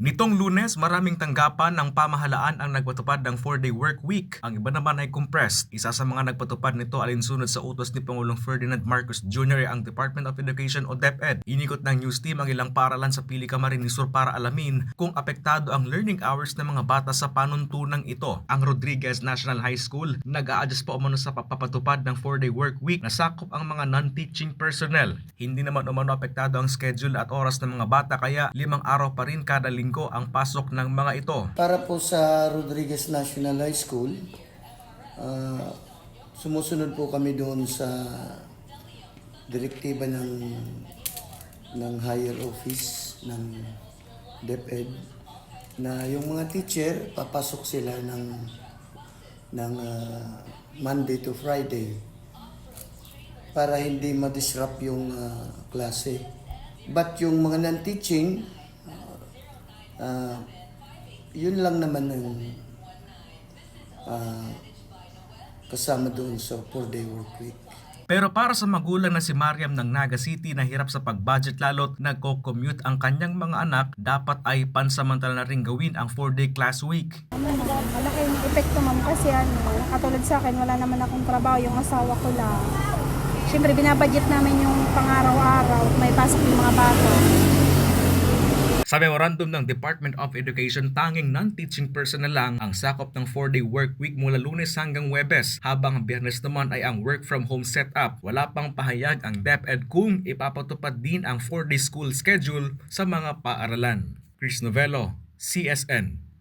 Nitong Lunes, maraming tanggapan ng pamahalaan ang nagpatupad ng 4-day work week. Ang iba naman ay compressed. Isa sa mga nagpatupad nito alinsunod sa utos ni Pangulong Ferdinand Marcos Jr. ang Department of Education o DepEd. Inikot ng news team ang ilang paaralan sa Pili, Camarines Sur para alamin kung apektado ang learning hours ng mga bata sa panuntunang ito. Ang Rodriguez National High School nag-a-adjust pa umano sa papatupad ng 4-day work week na sakop ang mga non-teaching personnel. Hindi naman umano apektado ang schedule at oras ng mga bata kaya 5 araw pa rin kada linggo ang pasok ng mga ito. Para po sa Rodriguez National High School, sumusunod po kami doon sa direktiba ng higher office ng DepEd na yung mga teacher papasok sila ng Monday to Friday para hindi ma-disrupt yung klase. But yung mga non-teaching, yun lang naman ang kasama doon sa 4-day work week. Pero para sa magulang na si Mariam ng Naga City na hirap sa pag-budget lalo't nagko-commute ang kanyang mga anak, dapat ay pansamantala na rin gawin ang 4-day class week. Malaking epekto ma'am kasi katulad sa akin wala naman akong trabaho, yung asawa ko lang. Siyempre binabudget namin yung pang-araw-araw, may pasok yung mga bata. Sa memorandum ng Department of Education, tanging non-teaching personnel lang ang sakop ng 4-day work week mula Lunes hanggang Huwebes, habang Biyernes naman ay ang work from home setup. Wala pang pahayag ang DepEd kung ipapatupad din ang 4-day school schedule sa mga paaralan. Chris Novello, CSN.